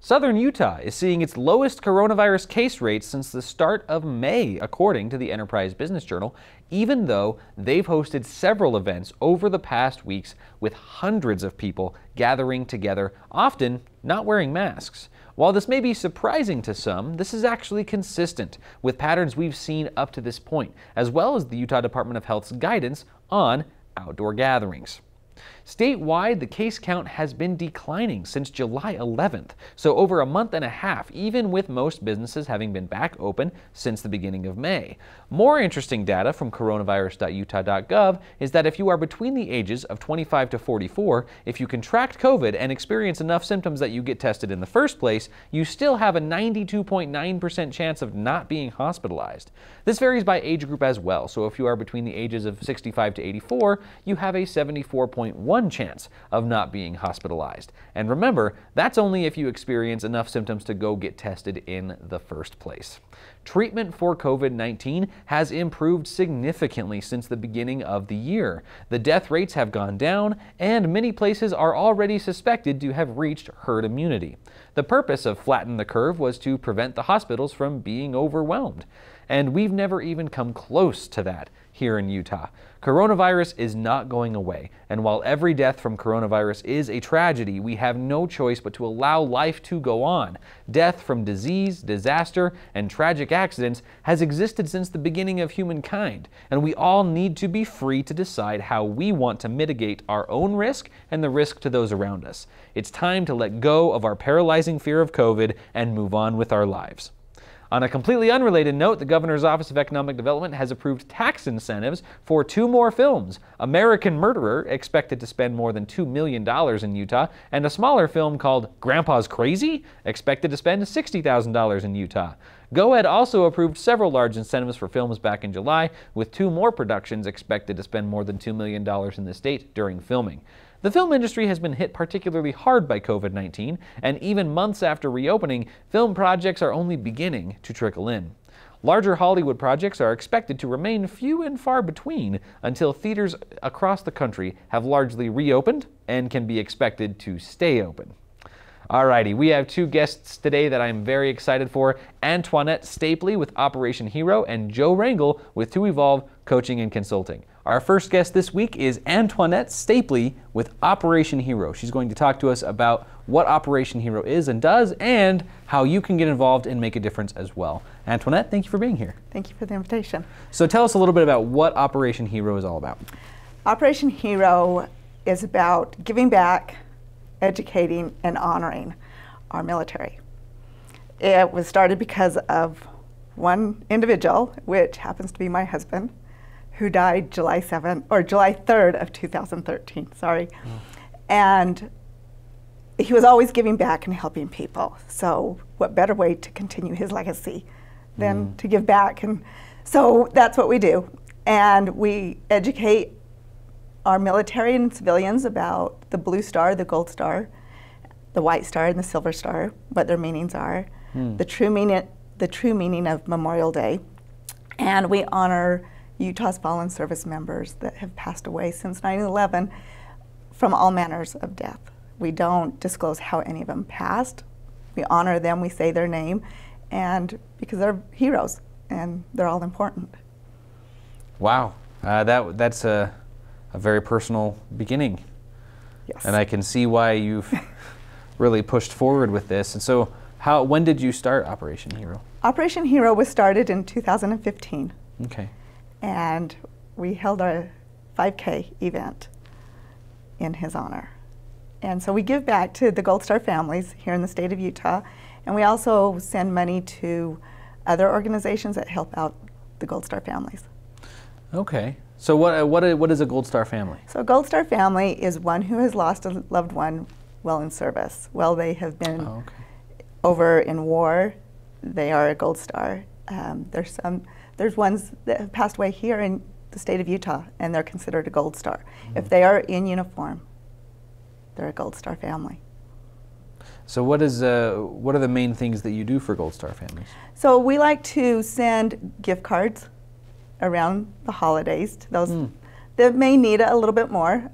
Southern Utah is seeing its lowest coronavirus case rate since the start of May, according to the Enterprise Business Journal, even though they've hosted several events over the past weeks with hundreds of people gathering together, often not wearing masks. While this may be surprising to some, this is actually consistent with patterns we've seen up to this point, as well as the Utah Department of Health's guidance on outdoor gatherings. Statewide, the case count has been declining since July 11th, so over a month and a half, even with most businesses having been back open since the beginning of May. More interesting data from coronavirus.utah.gov is that if you are between the ages of 25 to 44, if you contract COVID and experience enough symptoms that you get tested in the first place, you still have a 92.9% chance of not being hospitalized. This varies by age group as well, so if you are between the ages of 65 to 84, you have a 74.1% chance of not being hospitalized. And remember, that's only if you experience enough symptoms to go get tested in the first place. Treatment for COVID-19 has improved significantly since the beginning of the year. The death rates have gone down, and many places are already suspected to have reached herd immunity. The purpose of Flatten the Curve was to prevent the hospitals from being overwhelmed. And we've never even come close to that here in Utah. Coronavirus is not going away, and while every death from coronavirus is a tragedy, we have no choice but to allow life to go on. Death from disease, disaster, and tragic accidents has existed since the beginning of humankind, and we all need to be free to decide how we want to mitigate our own risk and the risk to those around us. It's time to let go of our paralyzing fear of COVID and move on with our lives. On a completely unrelated note, the Governor's Office of Economic Development has approved tax incentives for 2 more films. American Murderer, expected to spend more than $2 million in Utah, and a smaller film called Grandpa's Crazy, expected to spend $60,000 in Utah. GoEd also approved several large incentives for films back in July, with 2 more productions expected to spend more than $2 million in the state during filming. The film industry has been hit particularly hard by COVID-19, and even months after reopening, film projects are only beginning to trickle in. Larger Hollywood projects are expected to remain few and far between until theaters across the country have largely reopened and can be expected to stay open. Alrighty, we have 2 guests today that I'm very excited for, Antionette Stapley with Operation Hero and Joe Rangel with To Evolve Coaching and Consulting. Our first guest this week is Antionette Stapley with Operation Hero. She's going to talk to us about what Operation Hero is and does, and how you can get involved and make a difference as well. Antionette, thank you for being here. Thank you for the invitation. So tell us a little bit about what Operation Hero is all about. Operation Hero is about giving back, educating, and honoring our military. It was started because of one individual, which happens to be my husband, who died July 3rd of 2013, sorry. And he was always giving back and helping people. So what better way to continue his legacy than to give back? And so that's what we do. And we educate our military and civilians about the Blue Star, the Gold Star, the White Star, and the Silver Star, what their meanings are, the true meaning of Memorial Day. And we honor Utah's fallen service members that have passed away since 9/11 from all manners of death. We don't disclose how any of them passed. We honor them, we say their name, and because they're heroes and they're all important. Wow, that's a very personal beginning. Yes. And I can see why you've really pushed forward with this. And so when did you start Operation Hero? Operation Hero was started in 2015. Okay. And we held a 5K event in his honor. And so we give back to the Gold Star families here in the state of Utah, and we also send money to other organizations that help out the Gold Star families. Okay. So what is a Gold Star family? So a Gold Star family is one who has lost a loved one while in service. While they have been over in war, they are a Gold Star. There's ones that have passed away here in the state of Utah, and they're considered a Gold Star. If they are in uniform, they're a Gold Star family. So what are the main things that you do for Gold Star families? So we like to send gift cards around the holidays to those that may need it a little bit more.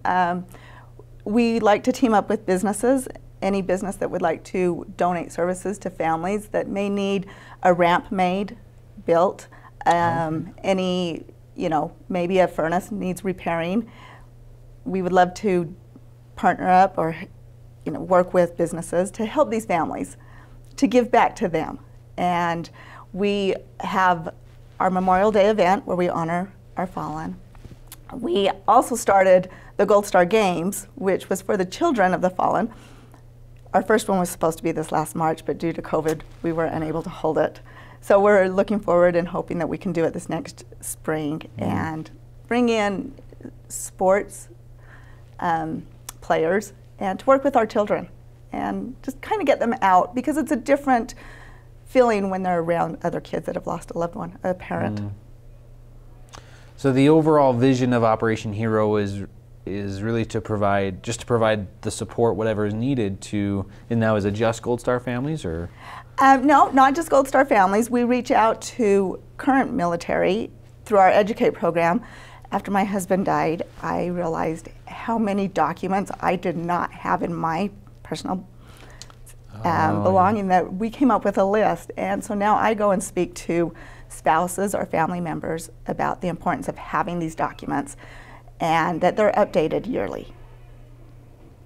We like to team up with businesses any business that would like to donate services to families that may need a ramp made, built, any, maybe a furnace needs repairing. We would love to partner up or work with businesses to help these families, to give back to them. And we have our Memorial Day event where we honor our fallen. We also started the Gold Star Games, which was for the children of the fallen. Our first one was supposed to be this last March, but due to COVID, we were unable to hold it. So we're looking forward and hoping that we can do it this next spring and bring in sports players and to work with our children and just kind of get them out, because it's a different feeling when they're around other kids that have lost a loved one, a parent. So the overall vision of Operation Hero is really to provide the support, whatever is needed to, and now is it just Gold Star families, or? No, not just Gold Star families. We reach out to current military through our Educate program. After my husband died, I realized how many documents I did not have in my personal belonging, that we came up with a list. And so now I go and speak to spouses or family members about the importance of having these documents and that they're updated yearly.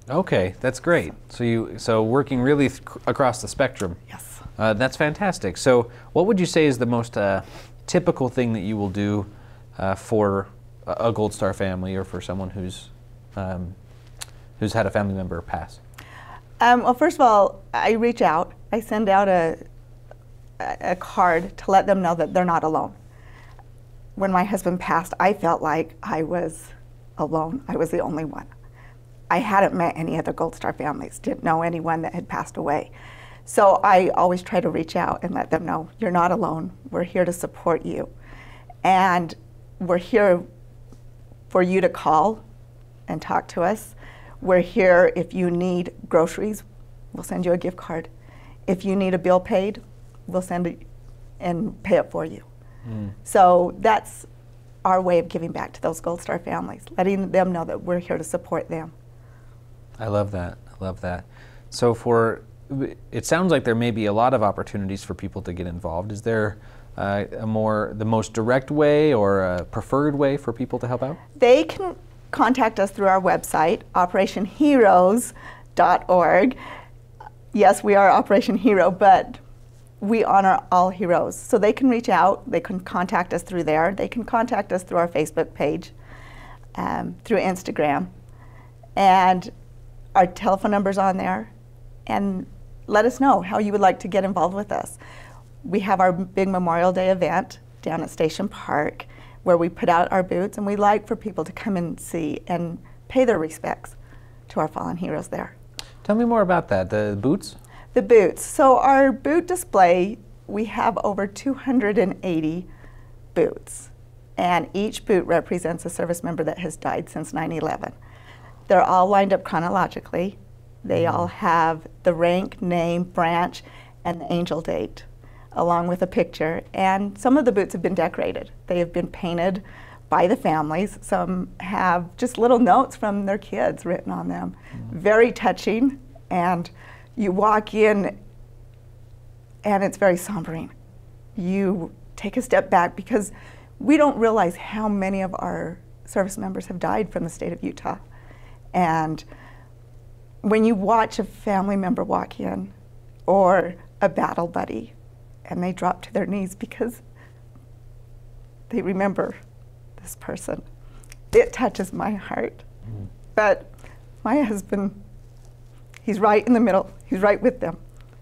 Okay, that's great. So working really across the spectrum. Yes. That's fantastic. So what would you say is the most typical thing that you will do for a Gold Star family, or for someone who's had a family member pass? Well, first of all, I reach out. I send out a card to let them know that they're not alone. When my husband passed, I felt like I was alone. I was the only one. I hadn't met any other Gold Star families, didn't know anyone that had passed away. So I always try to reach out and let them know, you're not alone. We're here to support you. And we're here for you to call and talk to us. We're here if you need groceries, we'll send you a gift card. If you need a bill paid, we'll send it and pay it for you. So that's our way of giving back to those Gold Star families, letting them know that we're here to support them. I love that. I love that. So it sounds like there may be a lot of opportunities for people to get involved. Is there the most direct way or a preferred way for people to help out? They can contact us through our website, operationheroes.org. Yes, we are Operation Hero, but we honor all heroes. So they can reach out, they can contact us through there, they can contact us through our Facebook page, through Instagram, and our telephone number's on there, and let us know how you would like to get involved with us. We have our big Memorial Day event down at Station Park where we put out our booths, and we like for people to come and see and pay their respects to our fallen heroes there. Tell me more about that, the boots? The boots. So our boot display, we have over 280 boots, and each boot represents a service member that has died since 9/11. They're all lined up chronologically. They all have the rank, name, branch, and the angel date, along with a picture. And some of the boots have been decorated. They have been painted by the families. Some have just little notes from their kids written on them. Very touching, and you walk in and it's very sombering. You take a step back because we don't realize how many of our service members have died from the state of Utah. And when you watch a family member walk in, or a battle buddy, and they drop to their knees because they remember this person, it touches my heart. But my husband, he's right in the middle. He's right with them.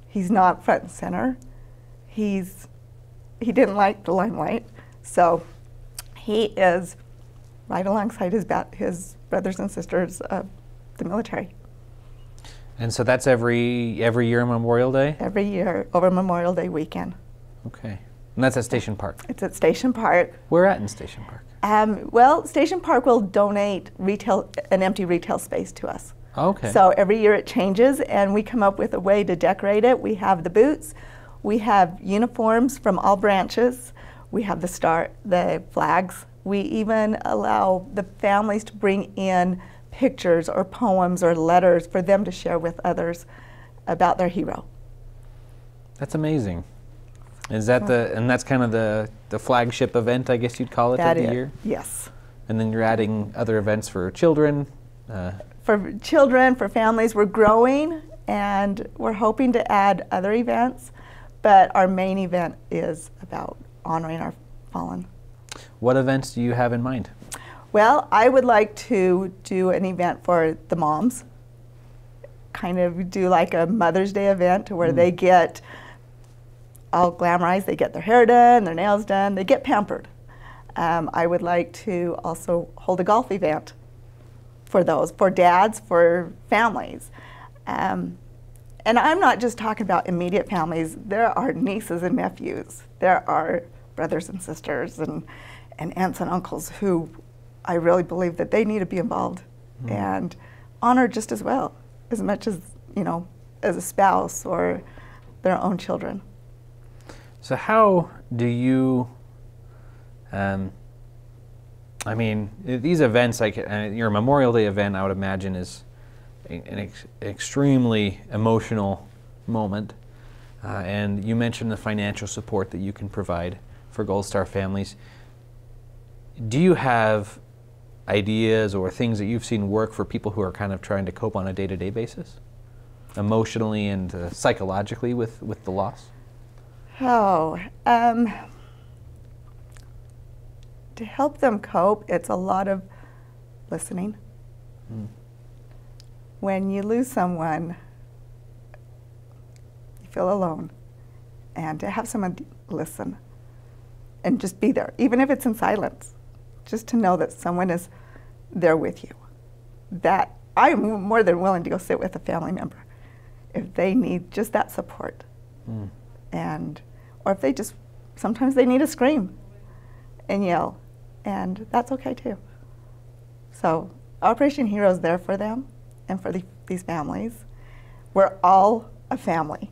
He's not front and center. He didn't like the limelight, so he is right alongside his brothers and sisters of the military. And so that's every year on Memorial Day? Every year over Memorial Day weekend. Okay. And that's at Station Park? It's at Station Park. Where at in Station Park? Well, Station Park will donate an empty retail space to us. Okay. So every year it changes, and we come up with a way to decorate it. We have the boots, we have uniforms from all branches, we have the flags. We even allow the families to bring in pictures or poems or letters for them to share with others about their hero. That's amazing. Is that and that's kind of the flagship event, I guess you'd call it, of the year? Yes. And then you're adding other events for children? For children, for families, we're growing, and we're hoping to add other events, but our main event is about honoring our fallen. What events do you have in mind? Well, I would like to do an event for the moms, kind of do like a Mother's Day event where they get all glamorized, they get their hair done, their nails done, they get pampered. I would like to also hold a golf event for those, for dads, for families. And I'm not just talking about immediate families. There are nieces and nephews. There are brothers and sisters and aunts and uncles who I really believe that they need to be involved and honored just as well, as much as, you know, as a spouse or their own children. So how do you, I mean, these events, like your Memorial Day event, I would imagine is an extremely emotional moment. And you mentioned the financial support that you can provide for Gold Star families. Do you have ideas or things that you've seen work for people who are kind of trying to cope on a day-to-day basis, emotionally and psychologically with the loss? Oh, to help them cope, it's a lot of listening. When you lose someone, you feel alone. And to have someone listen and just be there, even if it's in silence, just to know that someone is there with you. That I'm more than willing to go sit with a family member if they need just that support. And, or if they just, sometimes they need to scream and yell, and that's okay too. So Operation Hero is there for them and for these families. We're all a family.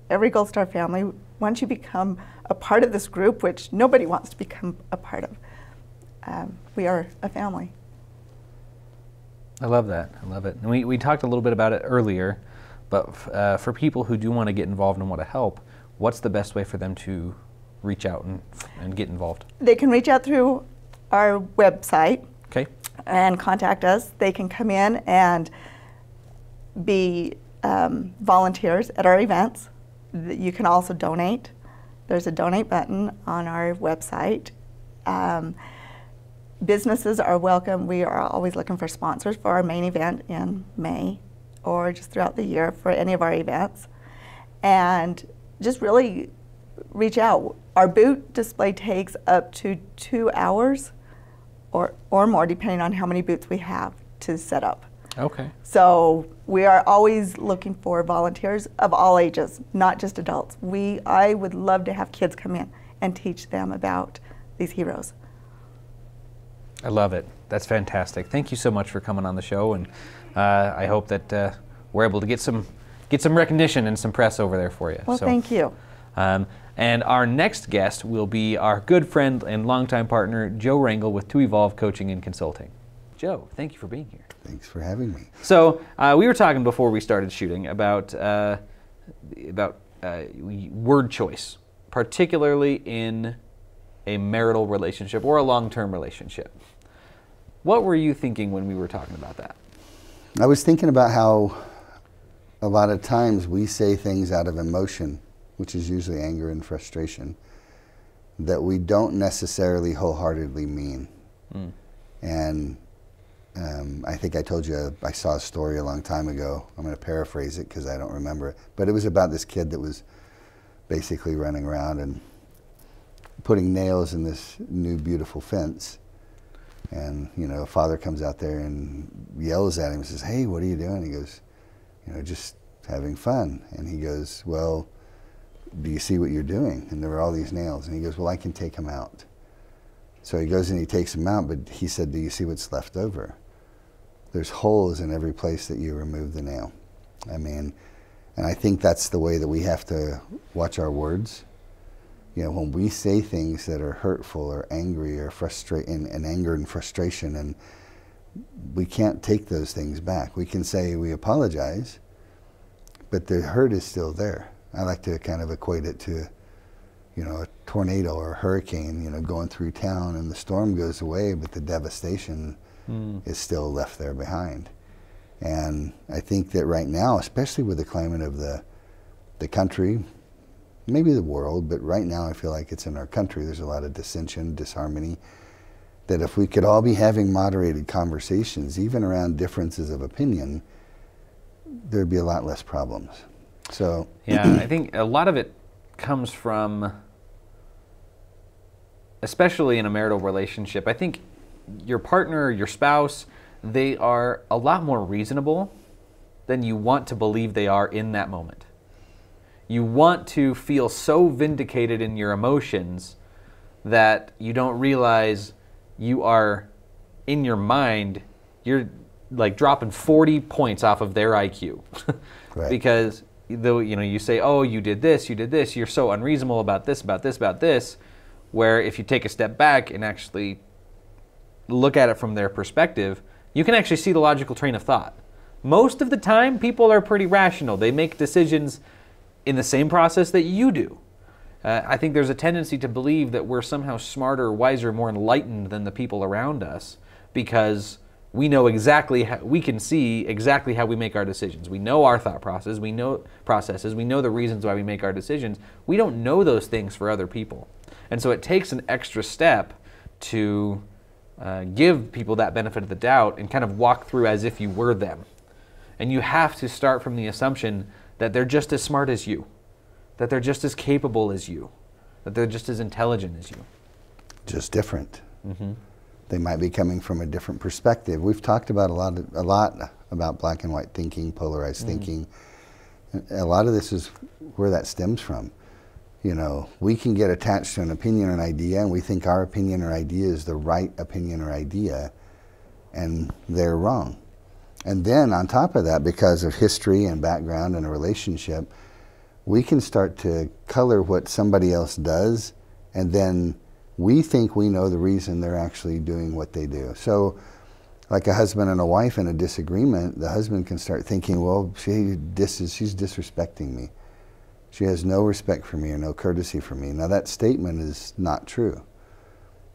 Every Gold Star family, once you become a part of this group, which nobody wants to become a part of, we are a family. I love that. I love it. And we talked a little bit about it earlier, but for people who do want to get involved and want to help, what's the best way for them to reach out and get involved? They can reach out through our website. Okay. And contact us. They can come in and be volunteers at our events. You can also donate. There's a donate button on our website. Businesses are welcome. We are always looking for sponsors for our main event in May or just throughout the year for any of our events. And just really reach out. Our booth display takes up to 2 hours or more, depending on how many booths we have to set up. Okay. So we are always looking for volunteers of all ages, not just adults. I would love to have kids come in and teach them about these heroes. I love it. That's fantastic. Thank you so much for coming on the show, and I hope that we're able to get some recognition and some press over there for you. Well, thank you. And our next guest will be our good friend and longtime partner, Joe Rangel with To Evolve Coaching and Consulting. Joe, thank you for being here. Thanks for having me. So we were talking before we started shooting about word choice, particularly in a marital relationship or a long-term relationship. What were you thinking when we were talking about that? I was thinking about how a lot of times we say things out of emotion, which is usually anger and frustration, that we don't necessarily wholeheartedly mean. And I think I told you I saw a story a long time ago. I'm going to paraphrase it because I don't remember it. But it was about this kid that was basically running around and putting nails in this new beautiful fence. And, you know, a father comes out there and yells at him and says, "Hey, what are you doing?" He goes, "You know, just having fun." And he goes, "Well, do you see what you're doing?" And there were all these nails. And he goes, "Well, I can take them out." So he goes and he takes them out, but he said, "Do you see what's left over? There's holes in every place that you remove the nail." I mean, and I think that's the way that we have to watch our words. You know, when we say things that are hurtful or angry or frustrating, and anger and frustration, and we can't take those things back. We can say we apologize, but the hurt is still there. I like to kind of equate it to, you know, a tornado or a hurricane, you know, going through town, and the storm goes away, but the devastation is still left there behind. And I think that right now, especially with the climate of the country, maybe the world, but right now I feel like it's in our country, there's a lot of dissension, disharmony, that if we could all be having moderated conversations, even around differences of opinion, there'd be a lot less problems. So yeah, I think a lot of it comes from, especially in a marital relationship, I think your partner, your spouse, they are a lot more reasonable than you want to believe they are in that moment. You want to feel so vindicated in your emotions that you don't realize you are, in your mind, you're like dropping 40 points off of their IQ. Right. Because though, you know, you say, oh, you did this, you're so unreasonable about this, about this, about this, where if you take a step back and actually look at it from their perspective, you can actually see the logical train of thought. Most of the time, people are pretty rational. They make decisions in the same process that you do. I think there's a tendency to believe that we're somehow smarter, wiser, more enlightened than the people around us because we know exactly how, we can see exactly how we make our decisions. We know our thought process, we know processes, we know the reasons why we make our decisions. We don't know those things for other people. And so it takes an extra step to give people that benefit of the doubt and kind of walk through as if you were them. And you have to start from the assumption that they're just as smart as you, that they're just as capable as you, that they're just as intelligent as you. Just different. They might be coming from a different perspective. We've talked about a lot about black and white thinking, polarized thinking. A lot of this is where that stems from. You know, we can get attached to an opinion or an idea, and we think our opinion or idea is the right opinion or idea, and they're wrong. And then on top of that, because of history and background and a relationship, we can start to color what somebody else does, and then we think we know the reason they're actually doing what they do. So like a husband and a wife in a disagreement, the husband can start thinking, well, she's disrespecting me. She has no respect for me or no courtesy for me. Now that statement is not true.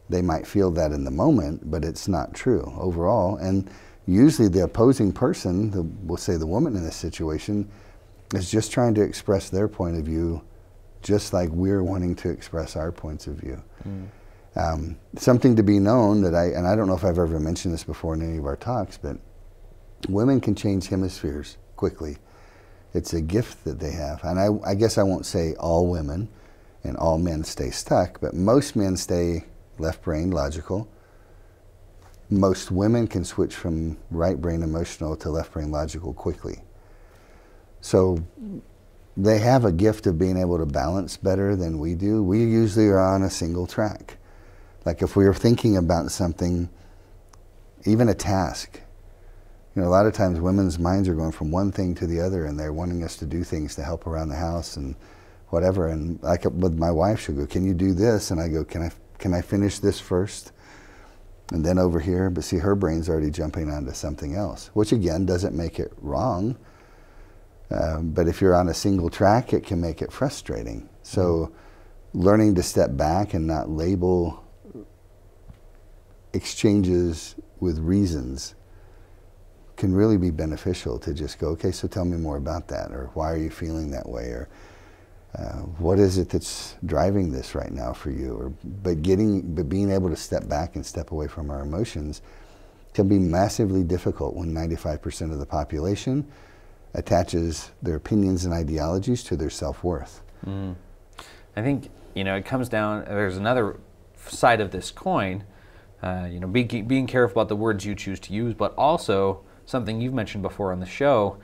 They might feel that in the moment, but it's not true overall. And usually the opposing person, we'll say the woman in this situation, is just trying to express their point of view just like we're wanting to express our points of view. Something to be known that and I don't know if I've ever mentioned this before in any of our talks, but women can change hemispheres quickly. It's a gift that they have. And I guess I won't say all women and all men stay stuck, but most men stay left brain logical. Most women can switch from right brain emotional to left brain logical quickly. So they have a gift of being able to balance better than we do. We usually are on a single track. Like if we were thinking about something, even a task, you know, a lot of times women's minds are going from one thing to the other, and they're wanting us to do things to help around the house and whatever. And like with my wife, she'll go, "Can you do this?" And I go, "Can I finish this first?" And then over here, but see, her brain's already jumping onto something else, which again doesn't make it wrong. But if you're on a single track, it can make it frustrating. So learning to step back and not label exchanges with reasons can really be beneficial, to just go, okay, so tell me more about that, or why are you feeling that way, or what is it that's driving this right now for you? But being able to step back and step away from our emotions can be massively difficult when 95% of the population attaches their opinions and ideologies to their self-worth. I think, you know, it comes down, there's another side of this coin, you know, being careful about the words you choose to use, but also something you've mentioned before on the show,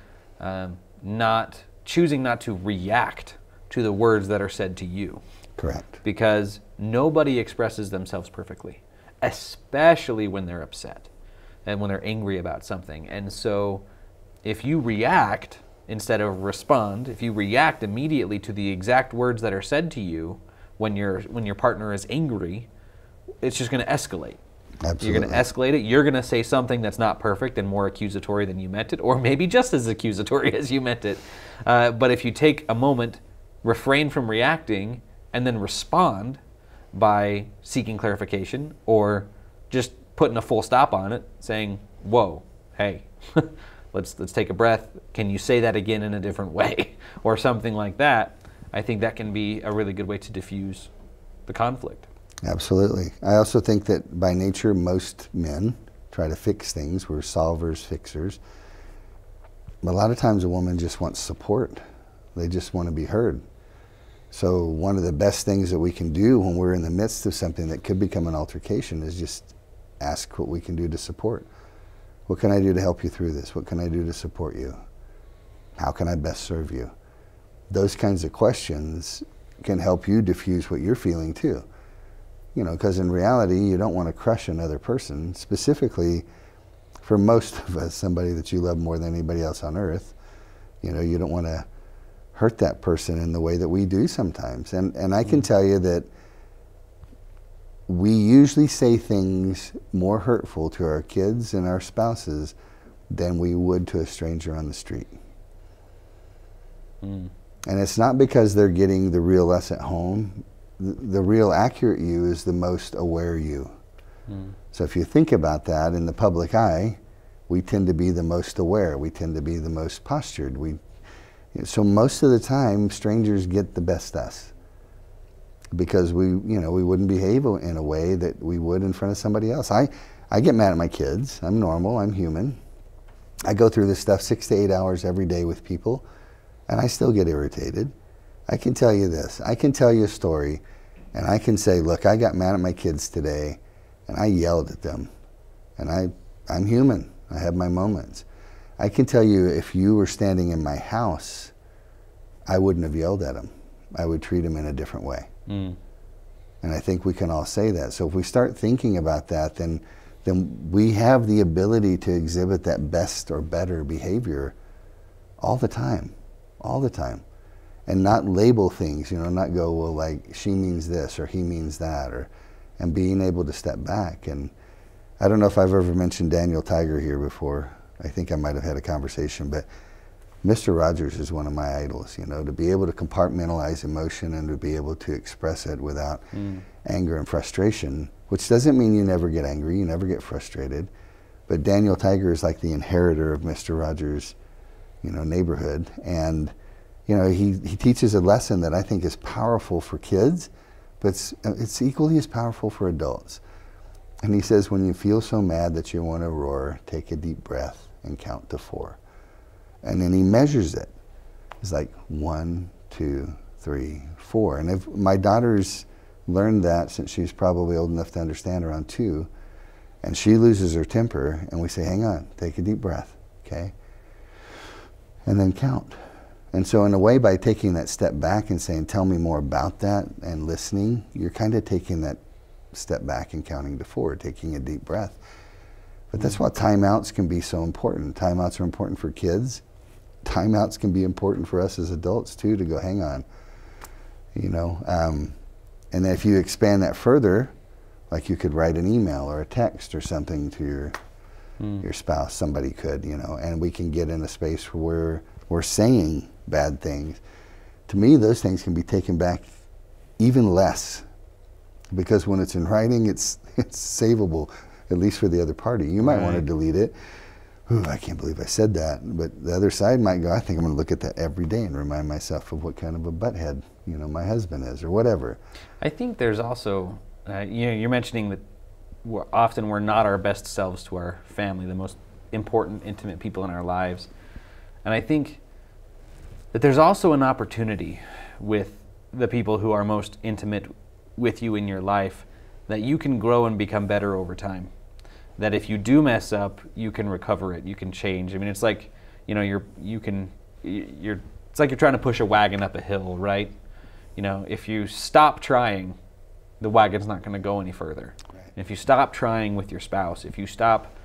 choosing not to react to the words that are said to you. Correct. Because nobody expresses themselves perfectly, especially when they're upset and when they're angry about something. And so if you react instead of respond, if you react immediately to the exact words that are said to you when your partner is angry, it's just going to escalate. Absolutely. You're going to escalate it. You're going to say something that's not perfect and more accusatory than you meant it, or maybe just as accusatory as you meant it. But if you take a moment, refrain from reacting, and then respond by seeking clarification or just putting a full stop on it, saying, whoa, hey, let's take a breath. Can you say that again in a different way? Or something like that. I think that can be a really good way to diffuse the conflict. Absolutely. I also think that by nature, most men try to fix things. We're solvers, fixers. But a lot of times a woman just wants support. They just want to be heard. So one of the best things that we can do when we're in the midst of something that could become an altercation is just ask what we can do to support. What can I do to help you through this? What can I do to support you? How can I best serve you? Those kinds of questions can help you diffuse what you're feeling too. You know, because in reality, you don't want to crush another person, specifically for most of us, somebody that you love more than anybody else on earth. You know, you don't want to hurt that person in the way that we do sometimes. And I can tell you that we usually say things more hurtful to our kids and our spouses than we would to a stranger on the street. And it's not because they're getting the real us at home. The real accurate you is the most aware you. So if you think about that in the public eye, we tend to be the most aware. We tend to be the most postured. So most of the time, strangers get the best us because we wouldn't behave in a way that we would in front of somebody else. I get mad at my kids. I'm normal. I'm human. I go through this stuff 6 to 8 hours every day with people, and I still get irritated. I can tell you this. I can tell you a story, and I can say, look, I got mad at my kids today, and I yelled at them. And I'm human. I have my moments. I can tell you if you were standing in my house, I wouldn't have yelled at them. I would treat them in a different way. And I think we can all say that. So if we start thinking about that, then we have the ability to exhibit that best or better behavior all the time. And not label things, not go, well, like, she means this or he means that, and being able to step back. And I don't know if I've ever mentioned Daniel Tiger here before. I think I might have had a conversation, but Mr. Rogers is one of my idols, to be able to compartmentalize emotion and to be able to express it without anger and frustration, which doesn't mean you never get angry, you never get frustrated. But Daniel Tiger is like the inheritor of Mr. Rogers' neighborhood. And he teaches a lesson that I think is powerful for kids, but it's equally as powerful for adults. And he says, when you feel so mad that you want to roar, take a deep breath and count to 4. And then he measures it. It's like 1, 2, 3, 4. And if my daughter's learned that since she's probably old enough to understand, around 2, and she loses her temper, and we say, hang on, take a deep breath, okay? And then count. And so in a way, by taking that step back and saying, tell me more about that, and listening, you're kind of taking that step back and counting to 4, taking a deep breath. But that's why timeouts can be so important. Timeouts are important for kids. Timeouts can be important for us as adults too, to go, hang on, and then if you expand that further, like you could write an email or a text or something to your spouse, somebody could, and we can get in a space where we're saying bad things. To me, those things can be taken back even less, because when it's in writing, it's savable, at least for the other party. You might want to delete it. Ooh, I can't believe I said that. But the other side might go, I think I'm going to look at that every day and remind myself of what kind of a butthead, my husband is, or whatever. I think there's also, you're mentioning that often we're not our best selves to our family, the most important, intimate people in our lives. And I think that there's also an opportunity with the people who are most intimate with you in your life, that you can grow and become better over time. That if you do mess up, you can recover it, you can change. I mean, it's like, it's like you're trying to push a wagon up a hill, right? If you stop trying, the wagon's not going to go any further. Right. If you stop trying with your spouse, if you stop,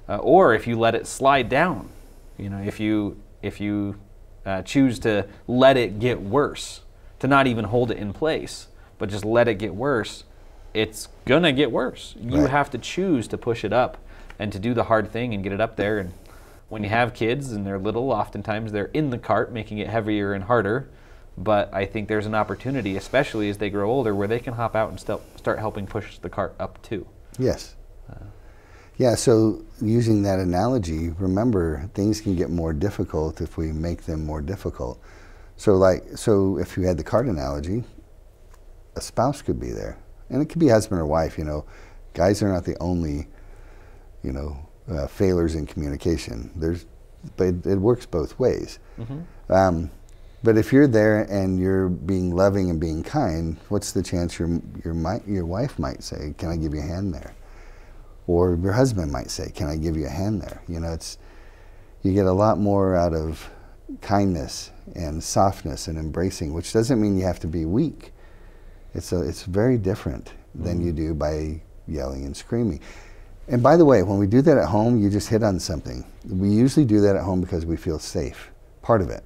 or if you let it slide down, if you choose to let it get worse, to not even hold it in place, but just let it get worse, it's going to get worse. You Right. have to choose to push it up and to do the hard thing and get it up there. And when you have kids and they're little, oftentimes they're in the cart, making it heavier and harder. But I think there's an opportunity, especially as they grow older, where they can hop out and start helping push the cart up too. Yes. Yeah, so using that analogy, remember, things can get more difficult if we make them more difficult. So if you had the cart analogy, a spouse could be there. And it could be husband or wife, you know. Guys are not the only, you know, failures in communication. But it works both ways. Mm-hmm. But if you're there and you're being loving and being kind, what's the chance your wife might say, "Can I give you a hand there?" Or your husband might say, "Can I give you a hand there?" You know, you get a lot more out of kindness and softness and embracing, which doesn't mean you have to be weak. It's very different than you do by yelling and screaming. And by the way, when we do that at home, you just hit on something. We usually do that at home because we feel safe. Part of it.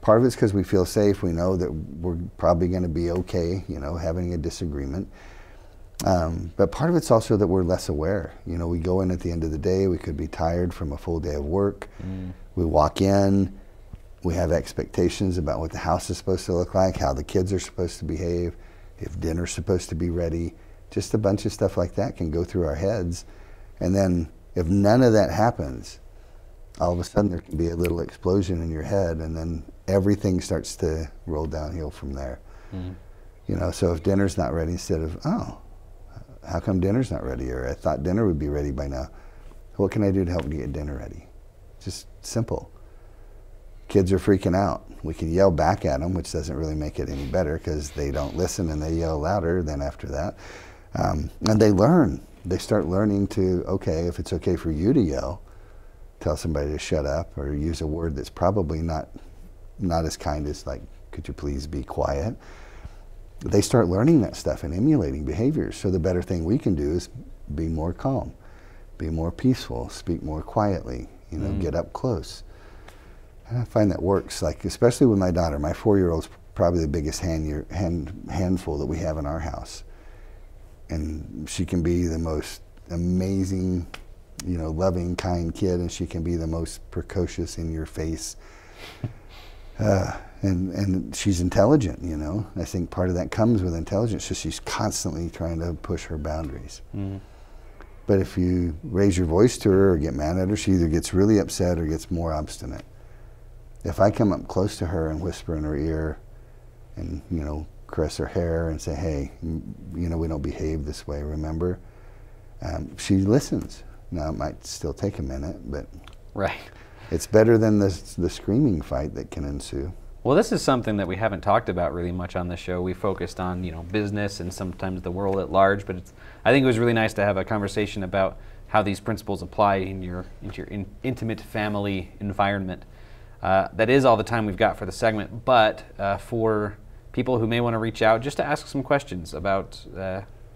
Part of it's because we feel safe. We know that we're probably going to be okay, you know, having a disagreement. But part of it's also that we're less aware. You know, we go in at the end of the day, we could be tired from a full day of work. We walk in, we have expectations about what the house is supposed to look like, how the kids are supposed to behave, if dinner's supposed to be ready. Just a bunch of stuff like that can go through our heads. And then if none of that happens, all of a sudden there can be a little explosion in your head, and then everything starts to roll downhill from there. You know, so if dinner's not ready, instead of, "Oh, how come dinner's not ready?" Or, "I thought dinner would be ready by now. What can I do to help get dinner ready?" Just simple. Kids are freaking out. We can yell back at them, which doesn't really make it any better because they don't listen and they yell louder then after that. And they learn. They start learning to, okay, if it's okay for you to yell, tell somebody to shut up, or use a word that's probably not as kind as, like, "Could you please be quiet?" They start learning that stuff and emulating behaviors. So the better thing we can do is be more calm, be more peaceful, speak more quietly, you know, get up close. And I find that works, like, especially with my daughter. My 4-year-old's probably the biggest handful that we have in our house. And she can be the most amazing, you know, loving, kind kid, and she can be the most precocious, in your face. And she's intelligent, you know. I think part of that comes with intelligence, so she's constantly trying to push her boundaries. But if you raise your voice to her or get mad at her, she either gets really upset or gets more obstinate. If I come up close to her and whisper in her ear and, you know, caress her hair and say, "Hey, you know, we don't behave this way, remember?" She listens. Now, it might still take a minute, but it's better than the screaming fight that can ensue. Well, this is something that we haven't talked about really much on the show. We focused on, you know, business and sometimes the world at large, but I think it was really nice to have a conversation about how these principles apply in your intimate family environment. That is all the time we've got for the segment, but for people who may want to reach out just to ask some questions about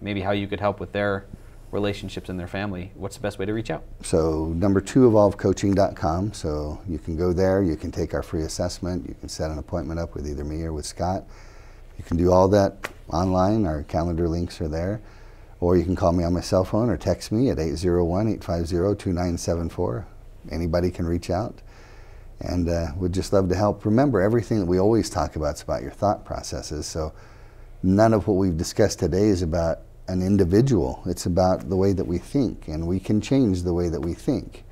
maybe how you could help with their relationships in their family, what's the best way to reach out? So number2evolvecoaching.com. So you can go there, you can take our free assessment, you can set an appointment up with either me or with Scott. You can do all that online, our calendar links are there. Or you can call me on my cell phone or text me at 801-850-2974. Anybody can reach out. And we'd just love to help. Remember, everything that we always talk about is about your thought processes. So none of what we've discussed today is about an individual. It's about the way that we think, and we can change the way that we think.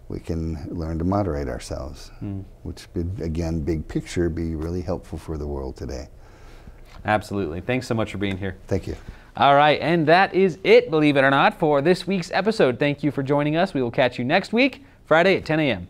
We can learn to moderate ourselves, which would, again, big picture, be really helpful for the world today. Absolutely. Thanks so much for being here. Thank you. All right, and that is it, believe it or not, for this week's episode. Thank you for joining us. We will catch you next week, Friday at 10 a.m.